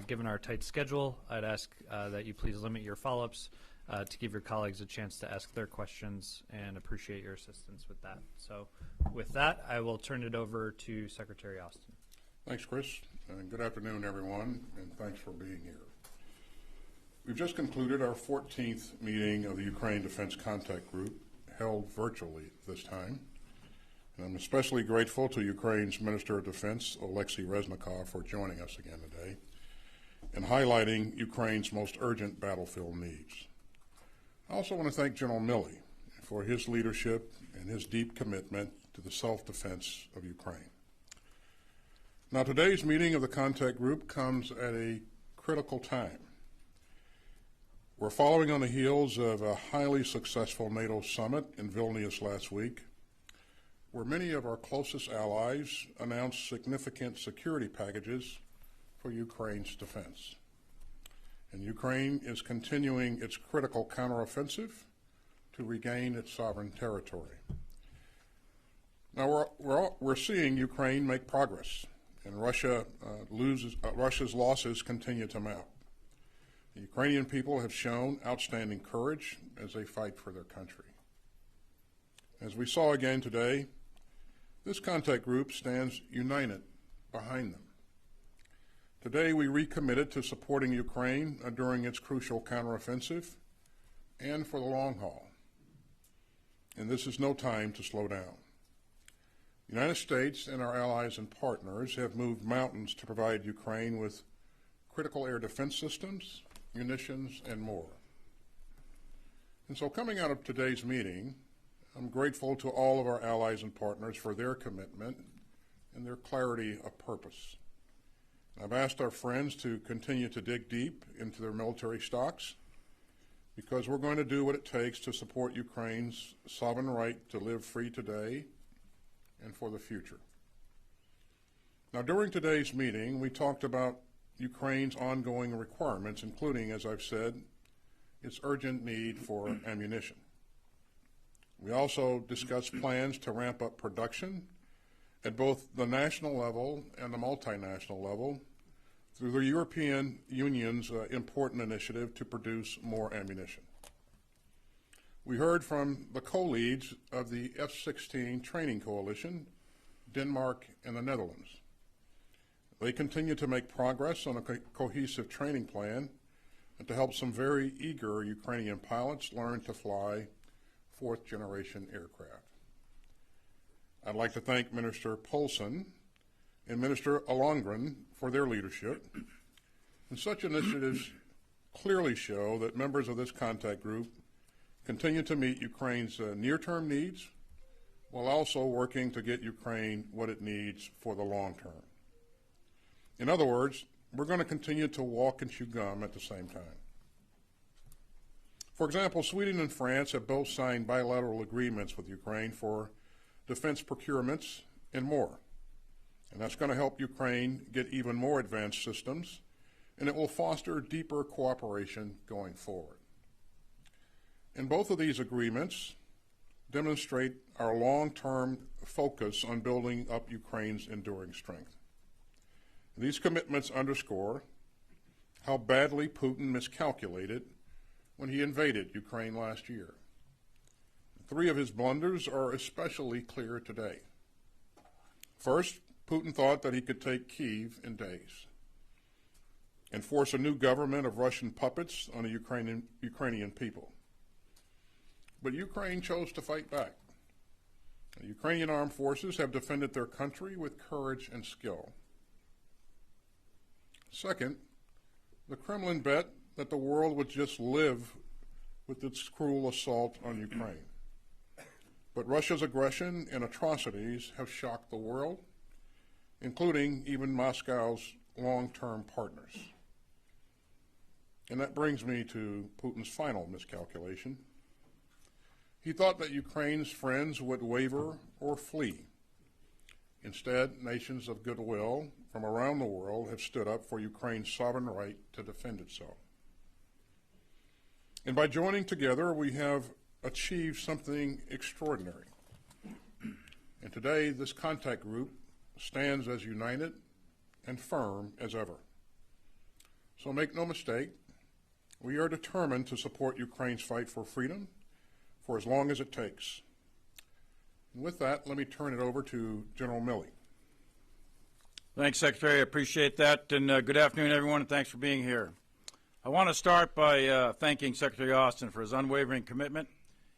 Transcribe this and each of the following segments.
Given our tight schedule, I'd ask that you please limit your follow-ups to give your colleagues a chance to ask their questions, and appreciate your assistance with that. So with that, I will turn it over to Secretary Austin. Thanks, Chris, and good afternoon, everyone, and thanks for being here. We've just concluded our 14th meeting of the Ukraine Defense Contact Group, held virtually this time. And I'm especially grateful to Ukraine's Minister of Defense, Oleksiy Reznikov, for joining us again today and highlighting Ukraine's most urgent battlefield needs. I also want to thank General Milley for his leadership and his deep commitment to the self-defense of Ukraine. Now, today's meeting of the contact group comes at a critical time. We're following on the heels of a highly successful NATO summit in Vilnius last week, where many of our closest allies announced significant security packages for Ukraine's defense. And Ukraine is continuing its critical counteroffensive to regain its sovereign territory. Now, we're seeing Ukraine make progress, and Russia's losses continue to mount. The Ukrainian people have shown outstanding courage as they fight for their country. As we saw again today, this contact group stands united behind them. Today, we recommitted to supporting Ukraine during its crucial counteroffensive and for the long haul. And this is no time to slow down. The United States and our allies and partners have moved mountains to provide Ukraine with critical air defense systems, munitions, and more. And so coming out of today's meeting, I'm grateful to all of our allies and partners for their commitment and their clarity of purpose. I've asked our friends to continue to dig deep into their military stocks, because we're going to do what it takes to support Ukraine's sovereign right to live free today and for the future. Now, during today's meeting, we talked about Ukraine's ongoing requirements, including, as I've said, its urgent need for ammunition. We also discussed plans to ramp up production at both the national level and the multinational level through the European Union's important initiative to produce more ammunition. We heard from the co-leads of the F-16 training coalition, Denmark and the Netherlands. They continue to make progress on a cohesive training plan and to help some very eager Ukrainian pilots learn to fly fourth-generation aircraft. I'd like to thank Minister Poulsen and Minister Alongren for their leadership. And such initiatives clearly show that members of this contact group continue to meet Ukraine's near-term needs while also working to get Ukraine what it needs for the long term. In other words, we're going to continue to walk and chew gum at the same time. For example, Sweden and France have both signed bilateral agreements with Ukraine for defense procurements and more. And that's going to help Ukraine get even more advanced systems, and it will foster deeper cooperation going forward. And both of these agreements demonstrate our long-term focus on building up Ukraine's enduring strength. These commitments underscore how badly Putin miscalculated when he invaded Ukraine last year. 3 of his blunders are especially clear today. First, Putin thought that he could take Kyiv in days and force a new government of Russian puppets on the Ukrainian people. But Ukraine chose to fight back. The Ukrainian armed forces have defended their country with courage and skill. Second, the Kremlin bet that the world would just live with its cruel assault on Ukraine. But Russia's aggression and atrocities have shocked the world, including even Moscow's long-term partners. And that brings me to Putin's final miscalculation. He thought that Ukraine's friends would waver or flee. Instead, nations of goodwill from around the world have stood up for Ukraine's sovereign right to defend itself. And by joining together, we have achieved something extraordinary. And today, this contact group stands as united and firm as ever. So make no mistake, we are determined to support Ukraine's fight for freedom for as long as it takes. And with that, let me turn it over to General Milley. Thanks, Secretary. I appreciate that. And good afternoon, everyone, and thanks for being here. I want to start by thanking Secretary Austin for his unwavering commitment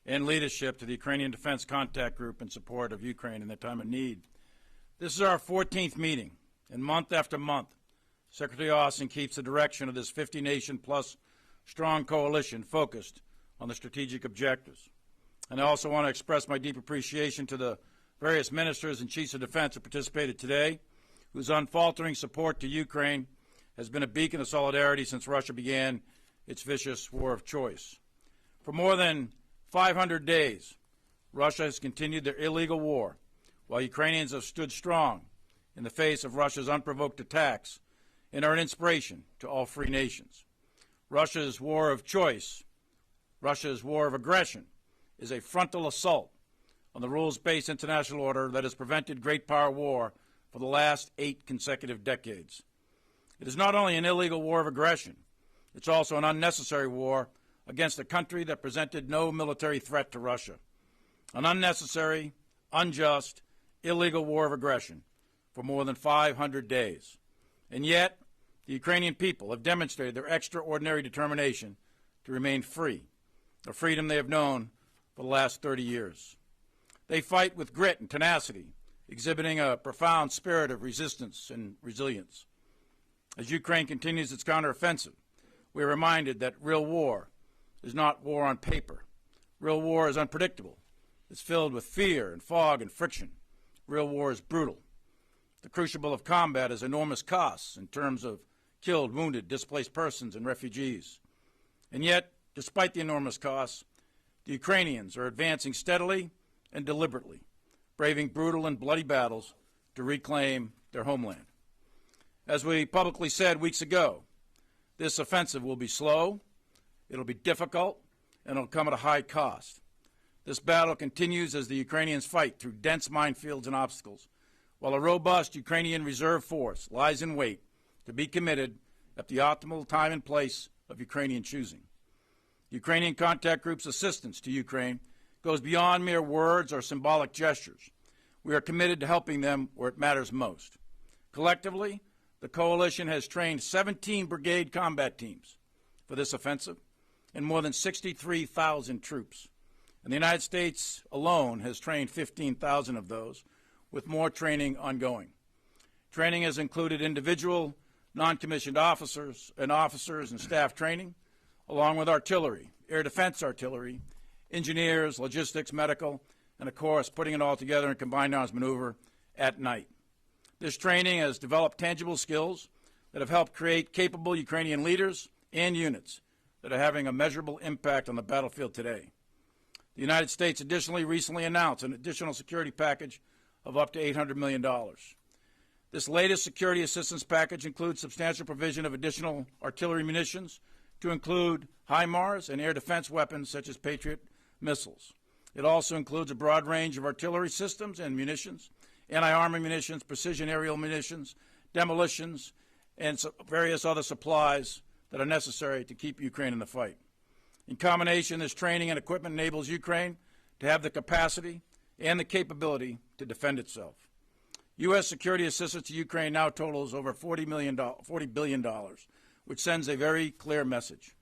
and leadership to the Ukrainian Defense Contact Group in support of Ukraine in their time of need. This is our 14th meeting, and month after month, Secretary Austin keeps the direction of this 50-nation-plus strong coalition focused on the strategic objectives. And I also want to express my deep appreciation to the various ministers and chiefs of defense who participated today, whose unfaltering support to Ukraine has been a beacon of solidarity since Russia began its vicious war of choice. For more than 500 days, Russia has continued their illegal war, while Ukrainians have stood strong in the face of Russia's unprovoked attacks and are an inspiration to all free nations. Russia's war of choice, Russia's war of aggression, is a frontal assault on the rules-based international order that has prevented great power war for the last 8 consecutive decades. It is not only an illegal war of aggression, it's also an unnecessary war against a country that presented no military threat to Russia. An unnecessary, unjust, illegal war of aggression for more than 500 days. And yet, the Ukrainian people have demonstrated their extraordinary determination to remain free, a freedom they have known for the last 30 years. They fight with grit and tenacity, exhibiting a profound spirit of resistance and resilience. As Ukraine continues its counteroffensive, we are reminded that real war is not war on paper. Real war is unpredictable. It's filled with fear and fog and friction. Real war is brutal. The crucible of combat has enormous costs in terms of killed, wounded, displaced persons, and refugees. And yet, despite the enormous costs, the Ukrainians are advancing steadily and deliberately, braving brutal and bloody battles to reclaim their homeland. As we publicly said weeks ago, this offensive will be slow, it'll be difficult, and it'll come at a high cost. This battle continues as the Ukrainians fight through dense minefields and obstacles, while a robust Ukrainian reserve force lies in wait to be committed at the optimal time and place of Ukrainian choosing. The Ukrainian Contact Group's assistance to Ukraine goes beyond mere words or symbolic gestures. We are committed to helping them where it matters most. Collectively, the coalition has trained 17 brigade combat teams for this offensive and more than 63,000 troops. And the United States alone has trained 15,000 of those, with more training ongoing. Training has included individual, non-commissioned officers and staff training, along with artillery, air defense artillery, engineers, logistics, medical, and of course, putting it all together in combined arms maneuver at night. This training has developed tangible skills that have helped create capable Ukrainian leaders and units that are having a measurable impact on the battlefield today. The United States additionally recently announced an additional security package of up to $800 million. This latest security assistance package includes substantial provision of additional artillery munitions to include HIMARS and air defense weapons such as Patriot missiles. It also includes a broad range of artillery systems and munitions, anti-armor munitions, precision aerial munitions, demolitions, and various other supplies that are necessary to keep Ukraine in the fight. In combination, this training and equipment enables Ukraine to have the capacity and the capability to defend itself. U.S. security assistance to Ukraine now totals over $40 billion, which sends a very clear message.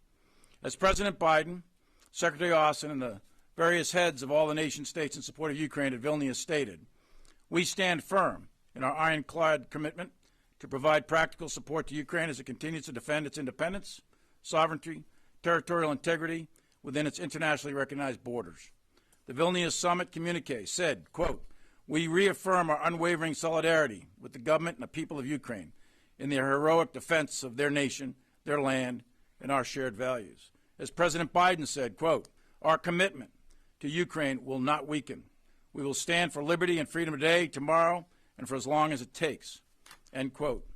As President Biden, Secretary Austin, and the various heads of all the nation states in support of Ukraine at Vilnius stated, we stand firm in our ironclad commitment to provide practical support to Ukraine as it continues to defend its independence, sovereignty, territorial integrity within its internationally recognized borders. The Vilnius Summit communique said, quote, we reaffirm our unwavering solidarity with the government and the people of Ukraine in their heroic defense of their nation, their land, and our shared values. As President Biden said, quote, our commitment to Ukraine will not weaken. We will stand for liberty and freedom today, tomorrow, and for as long as it takes, end quote.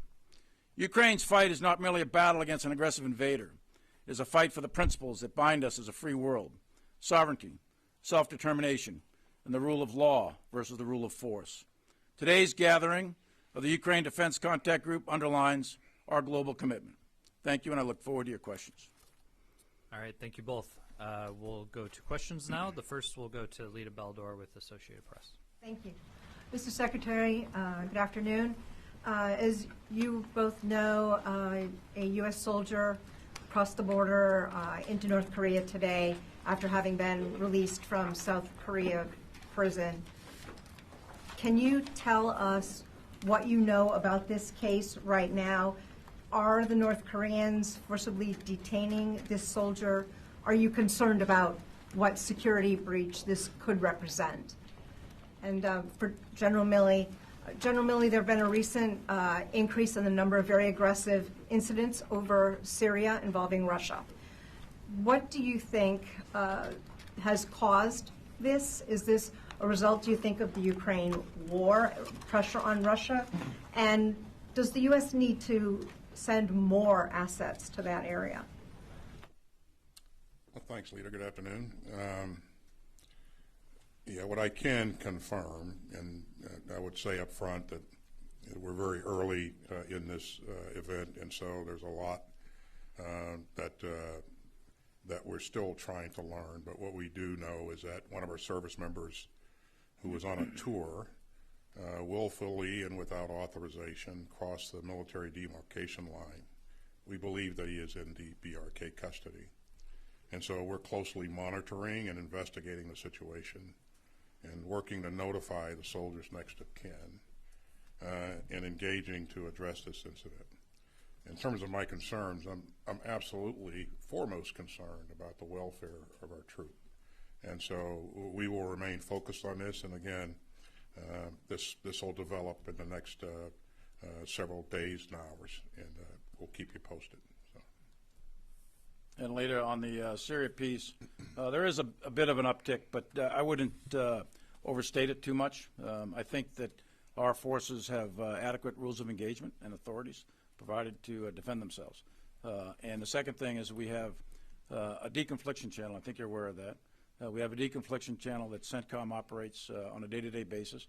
Ukraine's fight is not merely a battle against an aggressive invader. It is a fight for the principles that bind us as a free world: sovereignty, self-determination, and the rule of law versus the rule of force. Today's gathering of the Ukraine Defense Contact Group underlines our global commitment. Thank you, and I look forward to your questions. All right, thank you both. We'll go to questions now. The first will go to Lita Baldor with Associated Press. Thank you. Mr. Secretary, good afternoon. As you both know, a U.S. soldier crossed the border into North Korea today after having been released from South Korea prison. Can you tell us what you know about this case right now? Are the North Koreans forcibly detaining this soldier? Are you concerned about what security breach this could represent? And for General Milley, there have been a recent increase in the number of very aggressive incidents over Syria involving Russia. What do you think has caused this? Is this a result, do you think, of the Ukraine war, pressure on Russia? And does the U.S. need to send more assets to that area? Well, thanks, Lita. Good afternoon. Yeah, what I can confirm, and I would say up front that we're very early in this event, and so there's a lot that we're still trying to learn. But what we do know is that one of our service members who was on a tour willfully and without authorization crossed the military demarcation line. We believe that he is in the BRK custody. And so we're closely monitoring and investigating the situation and working to notify the soldiers next of kin and engaging to address this incident. In terms of my concerns, I'm absolutely foremost concerned about the welfare of our troop. And so we will remain focused on this, and again, this will develop in the next several days and hours, and we'll keep you posted. So. And later on the Syria piece, there is a bit of an uptick, but I wouldn't overstate it too much. I think that our forces have adequate rules of engagement and authorities provided to defend themselves. And the second thing is we have a deconfliction channel. I think you're aware of that. We have a deconfliction channel that CENTCOM operates on a day-to-day basis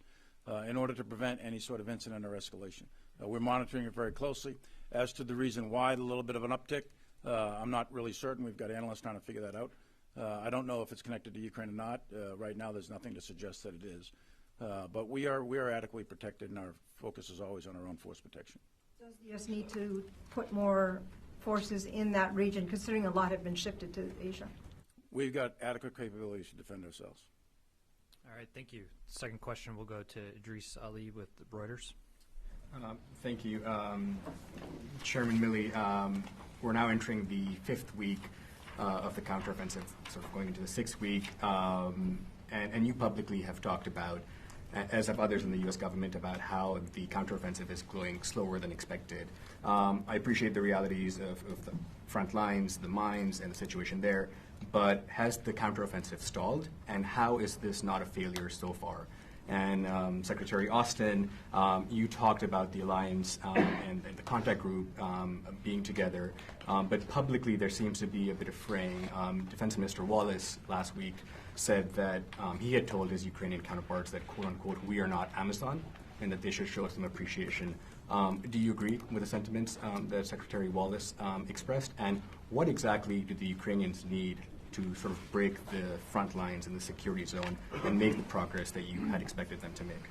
in order to prevent any sort of incident or escalation. We're monitoring it very closely. As to the reason why the little bit of an uptick, I'm not really certain. We've got analysts trying to figure that out. I don't know if it's connected to Ukraine or not. Right now, there's nothing to suggest that it is. But we are adequately protected, and our focus is always on our own force protection. Does the U.S. need to put more forces in that region, considering a lot have been shifted to Asia? We've got adequate capabilities to defend ourselves. All right, thank you. Second question will go to Idris Ali with Reuters. Thank you. Chairman Milley, we're now entering the 5th week of the counteroffensive, sort of going into the 6th week, and you publicly have talked about, as have others in the U.S. government, about how the counteroffensive is going slower than expected. I appreciate the realities of the front lines, the mines, and the situation there, but has the counteroffensive stalled, and how is this not a failure so far? And Secretary Austin, you talked about the alliance and the contact group being together, but publicly there seems to be a bit of fraying. Defense Minister Wallace last week said that he had told his Ukrainian counterparts that, quote unquote, we are not Amazon, and that they should show some appreciation. Do you agree with the sentiments that Secretary Wallace expressed? And what exactly do the Ukrainians need to sort of break the front lines in the security zone and make the progress that you had expected them to make?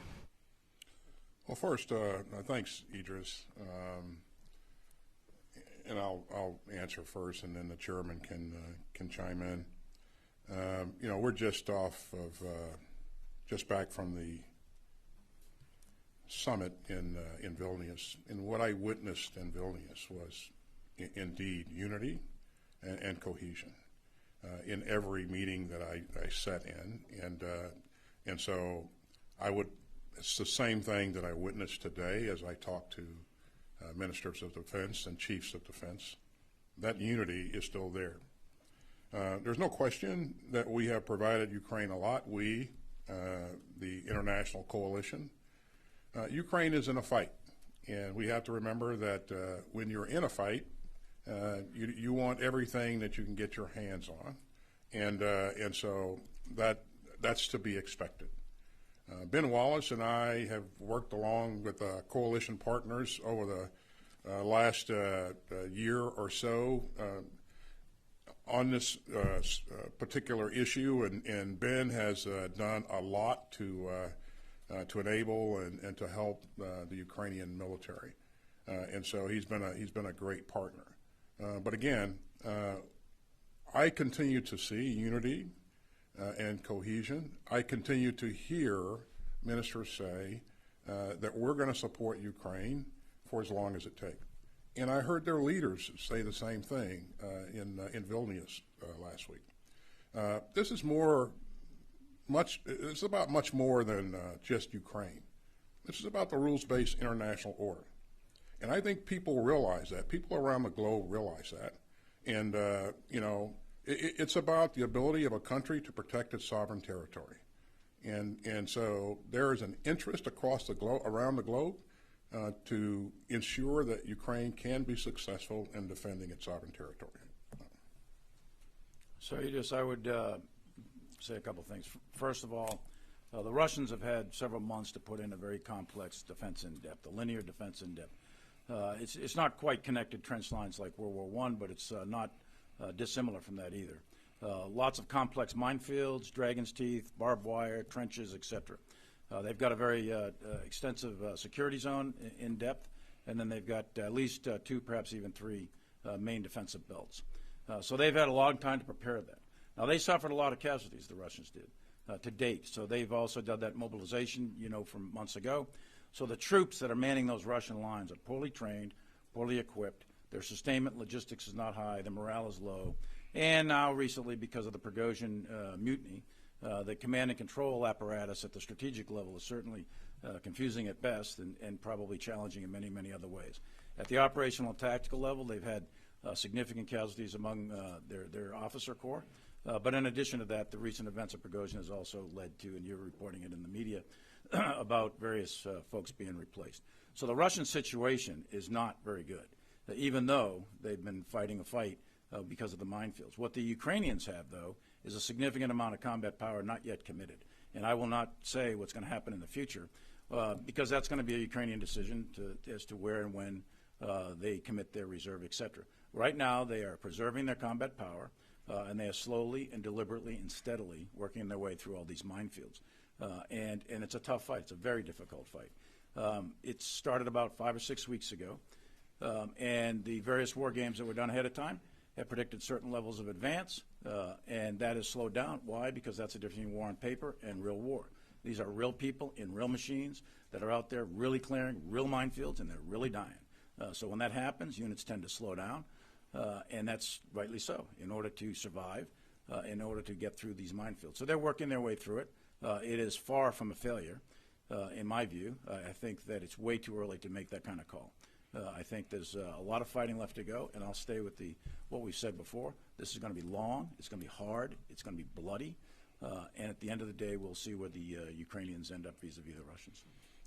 Well, first, thanks, Idris. And I'll answer first, and then the chairman can chime in. You know, we're just back from the summit in Vilnius, and what I witnessed in Vilnius was indeed unity and cohesion in every meeting that I sat in, and so it's the same thing that I witnessed today as I talked to ministers of defense and chiefs of defense. That unity is still there. There's no question that we have provided Ukraine a lot. We, the international coalition, Ukraine is in a fight, and we have to remember that when you're in a fight, you want everything that you can get your hands on, and so that's to be expected. Ben Wallace and I have worked along with coalition partners over last year or so on this particular issue, and Ben has done a lot to enable and to help the Ukrainian military, and so he's been a great partner. But again, I continue to see unity and cohesion. I continue to hear ministers say that we're going to support Ukraine for as long as it takes. And I heard their leaders say the same thing in Vilnius last week. This is it's about much more than just Ukraine. This is about the rules-based international order. And I think people realize that. People around the globe realize that. And, it's about the ability of a country to protect its sovereign territory. And so there is an interest across the globe, around the globe, to ensure that Ukraine can be successful in defending its sovereign territory. So I would say a couple things. First of all, the Russians have had several months to put in a very complex defense in depth, a linear defense in depth. It's not quite connected trench lines like World War I, but it's not dissimilar from that either. Lots of complex minefields, dragon's teeth, barbed wire, trenches, etc. They've got a very extensive security zone in depth, and then they've got at least 2, perhaps even 3 main defensive belts. So they've had a long time to prepare that. Now, they suffered a lot of casualties, the Russians did, to date. So they've also done that mobilization, from months ago. So the troops that are manning those Russian lines are poorly trained, poorly equipped. Their sustainment logistics is not high. The morale is low. And now recently, because of the Prigozhin mutiny, the command and control apparatus at the strategic level is certainly confusing at best and probably challenging in many, many other ways. At the operational and tactical level, they've had significant casualties among their officer corps. But in addition to that, the recent events of Prigozhin has also led to, and you're reporting it in the media, about various folks being replaced. So the Russian situation is not very good, even though they've been fighting a fight because of the minefields. What the Ukrainians have, though, is a significant amount of combat power not yet committed. And I will not say what's going to happen in the future because that's going to be a Ukrainian decision as to where and when they commit their reserve, etc. Right now, they are preserving their combat power, and they are slowly and deliberately and steadily working their way through all these minefields. And it's a tough fight. It's a very difficult fight. It started about 5 or 6 weeks ago, and the various war games that were done ahead of time have predicted certain levels of advance, and that has slowed down. Why? Because that's the difference between war on paper and real war. These are real people in real machines that are out there really clearing real minefields, and they're really dying. So when that happens, units tend to slow down, and that's rightly so, in order to survive, in order to get through these minefields. So they're working their way through it. It is far from a failure, in my view. I think that it's way too early to make that kind of call. I think there's a lot of fighting left to go, and I'll stay with what we've said before. This is going to be long, it's going to be hard, it's going to be bloody, and at the end of the day, we'll see where the Ukrainians end up vis-a-vis the Russians.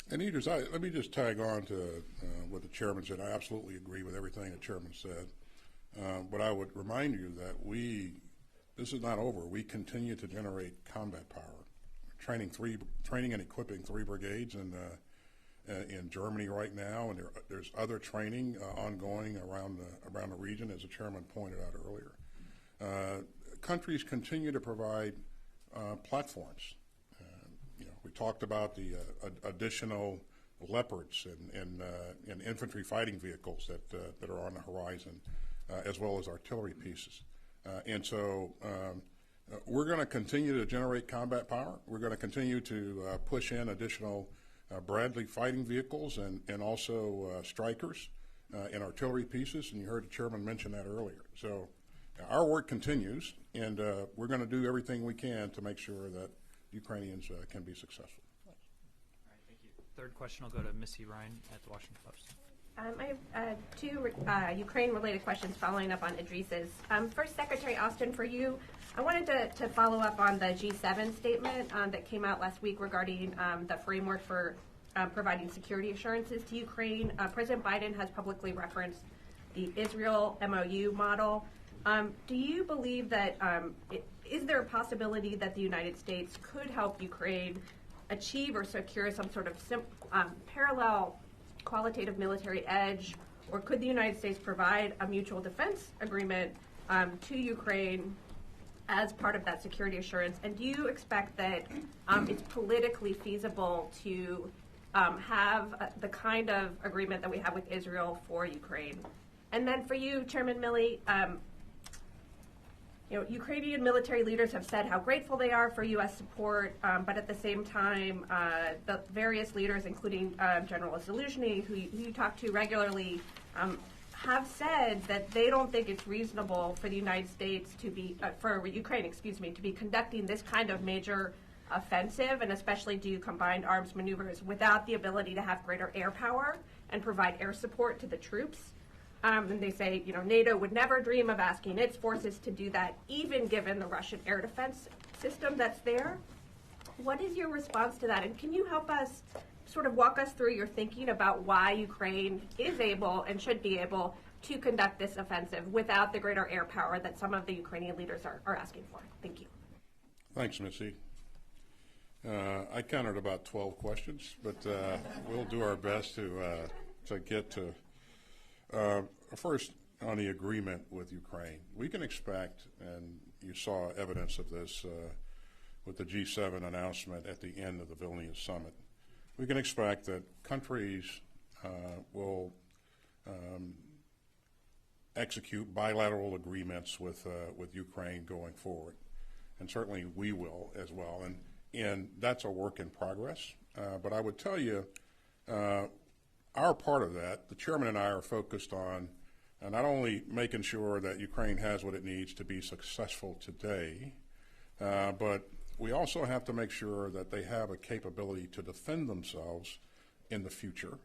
And Idris, let me just tag on to what the chairman said. I absolutely agree with everything the chairman said. But I would remind you that this is not over. We continue to generate combat power, training and equipping 3 brigades in Germany right now, and there's other training ongoing around the region, as the chairman pointed out earlier. Countries continue to provide platforms. We talked about the additional Leopards and infantry fighting vehicles that are on the horizon, as well as artillery pieces. And so we're going to continue to generate combat power. We're going to continue to push in additional Bradley fighting vehicles and also Strykers and artillery pieces, and you heard the chairman mention that earlier. So our work continues, and we're going to do everything we can to make sure that Ukrainians can be successful. All right, thank you. Third question will go to Missy Ryan at the Washington Post. I have 2 Ukraine-related questions following up on Idris's. First, Secretary Austin, for you, I wanted to follow up on the G7 statement that came out last week regarding the framework for providing security assurances to Ukraine. President Biden has publicly referenced the Israel MOU model. Do you believe that, is there a possibility that the United States could help Ukraine achieve or secure some sort of parallel qualitative military edge or could the United States provide a mutual defense agreement to Ukraine as part of that security assurance? And do you expect that it's politically feasible to have the kind of agreement that we have with Israel for Ukraine? And then for you, Chairman Milley, Ukrainian military leaders have said how grateful they are for U.S. support, but at the same time, the various leaders, including General Zaluzhny, who you talk to regularly, have said that they don't think it's reasonable for the United States to be, for Ukraine, to be conducting this kind of major offensive, and especially do combined arms maneuvers without the ability to have greater air power and provide air support to the troops. And they say, NATO would never dream of asking its forces to do that, even given the Russian air defense system that's there. What is your response to that? And can you help us sort of walk us through your thinking about why Ukraine is able and should be able to conduct this offensive without the greater air power that some of the Ukrainian leaders are asking for? Thank you. Thanks, Missy. I counted about 12 questions, but we'll do our best to get to. First, on the agreement with Ukraine, we can expect, and you saw evidence of this with the G7 announcement at the end of the Vilnius summit, we can expect that countries will execute bilateral agreements with Ukraine going forward, and certainly we will as well. And that's a work in progress. But I would tell you, our part of that, the chairman and I are focused on not only making sure that Ukraine has what it needs to be successful today, but we also have to make sure that they have a capability to defend themselves in the future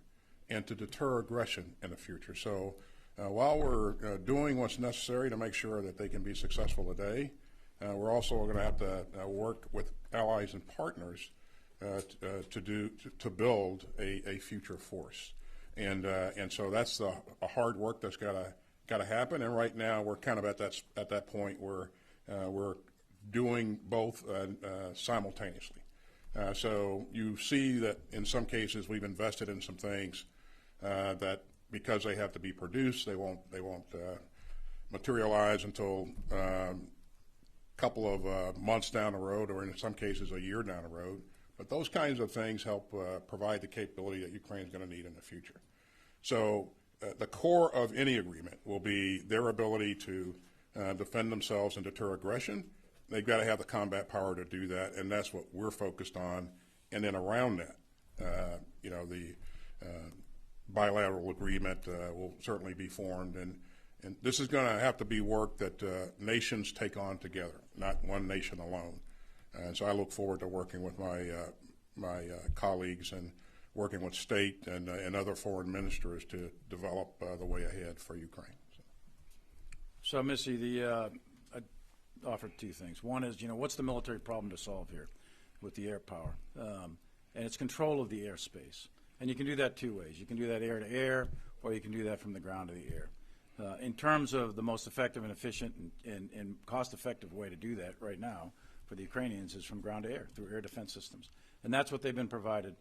and to deter aggression in the future. So while we're doing what's necessary to make sure that they can be successful today, we're also going to have to work with allies and partners to build a future force. And so that's the hard work that's got to happen. And right now we're kind of at that point where we're doing both simultaneously. So you see that in some cases we've invested in some things that because they have to be produced, they won't materialize until a couple of months down the road, or in some cases a year down the road. But those kinds of things help provide the capability that Ukraine is going to need in the future. So the core of any agreement will be their ability to defend themselves and deter aggression. They've got to have the combat power to do that, and that's what we're focused on. And then around that, the bilateral agreement will certainly be formed. And this is going to have to be work that nations take on together, not one nation alone. And so I look forward to working with my colleagues and working with state and other foreign ministers to develop the way ahead for Ukraine. So Missy, I offered two things. One is, what's the military problem to solve here with the air power? And it's control of the airspace. And you can do that two ways. You can do that air to air, or you can do that from the ground to the air. In terms of the most effective and efficient and cost-effective way to do that right now for the Ukrainians is from ground to air, through air defense systems. And that's what they've been provided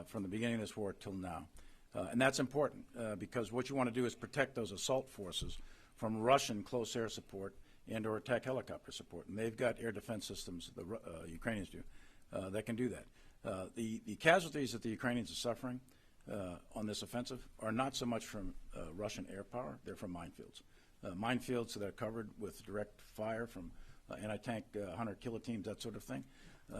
from the beginning of this war till now. And that's important because what you want to do is protect those assault forces from Russian close air support and or attack helicopter support. And they've got air defense systems, the Ukrainians do, that can do that. The casualties that the Ukrainians are suffering on this offensive are not so much from Russian air power, they're from minefields. Minefields that are covered with direct fire from anti-tank hunter killer teams, that sort of thing.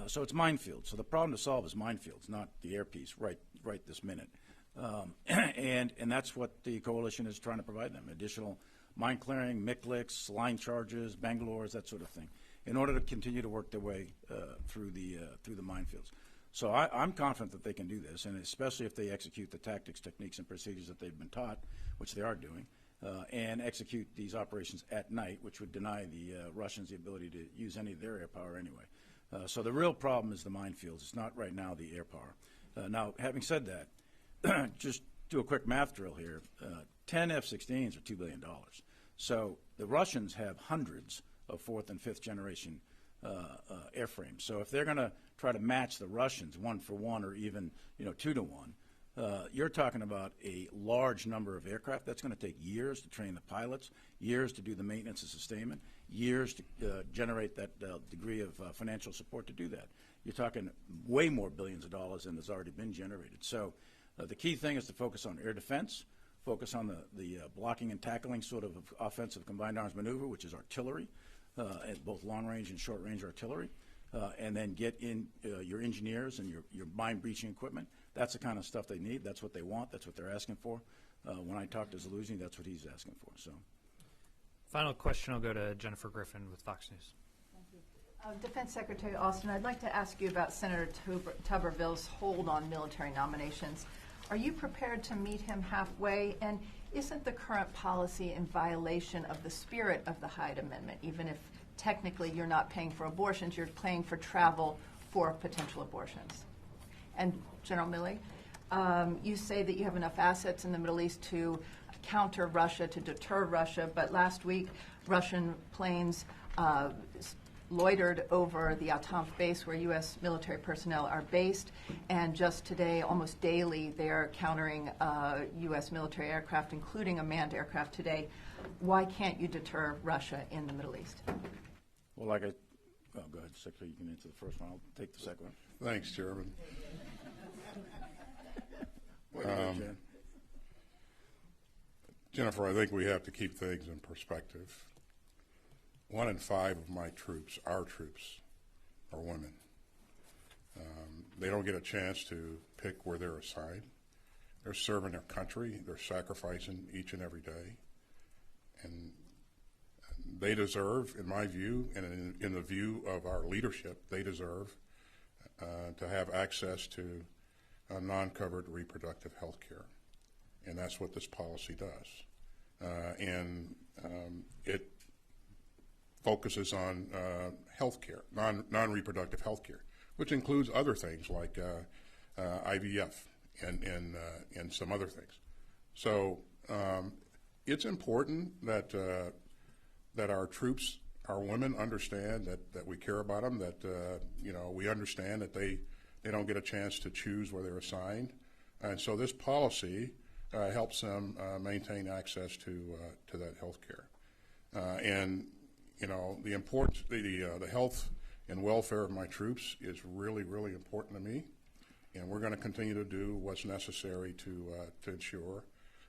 So it's minefields. So the problem to solve is minefields, not the air piece right this minute. And that's what the coalition is trying to provide them, additional mine clearing, MICLICs, line charges, Bangalores, that sort of thing, in order to continue to work their way through the minefields. So I'm confident that they can do this, and especially if they execute the tactics, techniques, and procedures that they've been taught, which they are doing, and execute these operations at night, which would deny the Russians the ability to use any of their air power anyway. So the real problem is the minefields. It's not right now the air power. Now, having said that, just do a quick math drill here. 10 F-16s are $2 billion. So the Russians have hundreds of fourth and fifth generation airframes. So if they're going to try to match the Russians 1 for 1 or even 2 to 1, You're talking about a large number of aircraft. That's going to take years to train the pilots, years to do the maintenance and sustainment, years to generate that degree of financial support to do that. You're talking way more billions of dollars than has already been generated. So the key thing is to focus on air defense, focus on the blocking and tackling sort of offensive combined arms maneuver, which is artillery, at both long-range and short-range artillery, and then get in your engineers and your mine-breaching equipment. That's the kind of stuff they need. That's what they want. That's what they're asking for. When I talk to Zaluzny, that's what he's asking for. So, Final question will go to Jennifer Griffin with Fox News. Defense Secretary Austin, I'd like to ask you about Senator Tuberville's hold on military nominations. Are you prepared to meet him halfway? And isn't the current policy in violation of the spirit of the Hyde Amendment? Even if technically you're not paying for abortions, you're paying for travel for potential abortions. And General Milley, you say that you have enough assets in the Middle East to counter Russia, to deter Russia, but last week Russian planes loitered over the Atamf base where U.S. military personnel are based, and just today, almost daily, they're countering U.S. military aircraft, including a manned aircraft today. Why can't you deter Russia in the Middle East? well, go ahead, Secretary, you can answer the first one. I'll take the second one. Thanks, Chairman. Jennifer, I think we have to keep things in perspective. 1 in 5 of my troops, our troops, are women. They don't get a chance to pick where they're assigned. They're serving their country. They're sacrificing each and every day. And they deserve, in my view, and in the view of our leadership, they deserve to have access to non-covered reproductive health care. And that's what this policy does. It focuses on health care, non-reproductive health care, which includes other things like IVF and some other things. So it's important that our troops, our women, understand that we care about them, that we understand that they don't get a chance to choose where they're assigned, and so this policy helps them maintain access to that health care. And the importance, the health and welfare of my troops is really, really important to me, and we're going to continue to do what's necessary to ensure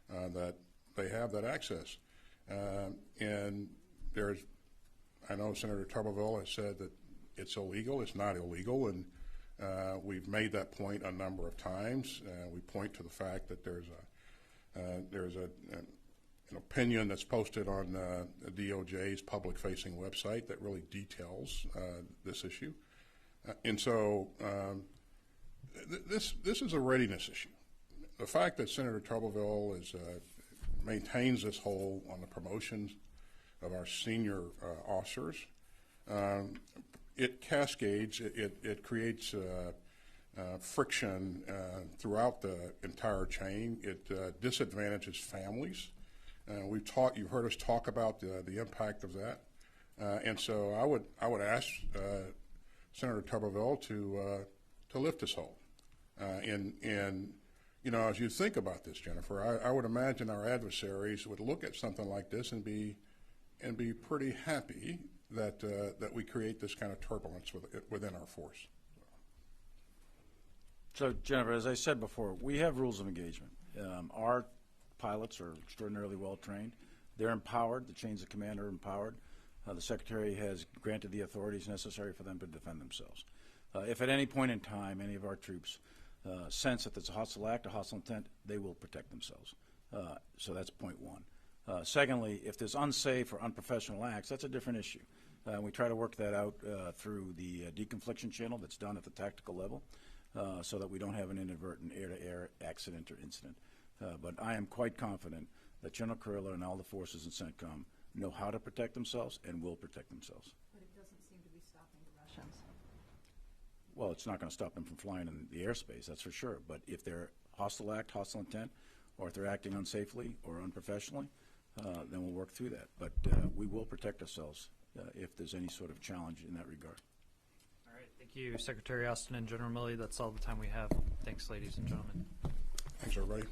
that they have that access. And I know Senator Tuberville has said that it's illegal. It's not illegal, and we've made that point a number of times. We point to the fact that there's an opinion that's posted on the DOJ's public-facing website that really details this issue. And so this is a readiness issue. The fact that Senator Tuberville maintains this hold on the promotions of our senior officers, it cascades, it creates friction throughout the entire chain. It disadvantages families. You've heard us talk about the impact of that, and so I would ask Senator Tuberville to lift this hold. And as you think about this, Jennifer, I would imagine our adversaries would look at something like this and be pretty happy that we create this kind of turbulence within our force. So, Jennifer, as I said before, we have rules of engagement. Our pilots are extraordinarily well trained. They're empowered. The chains of command are empowered. The Secretary has granted the authorities necessary for them to defend themselves. If at any point in time any of our troops sense that there's a hostile act, a hostile intent, they will protect themselves. So that's point one. Secondly, if there's unsafe or unprofessional acts, that's a different issue. We try to work that out through the deconfliction channel that's done at the tactical level so that we don't have an inadvertent air-to-air accident or incident. But I am quite confident that General Kurilla and all the forces in CENTCOM know how to protect themselves and will protect themselves. But it doesn't seem to be stopping the Russians. Well, it's not going to stop them from flying in the airspace, that's for sure. But if they're hostile act, hostile intent, or if they're acting unsafely or unprofessionally, then we'll work through that. But we will protect ourselves if there's any sort of challenge in that regard. All right, thank you, Secretary Austin and General Milley. That's all the time we have. Thanks, ladies and gentlemen. Thanks, everybody.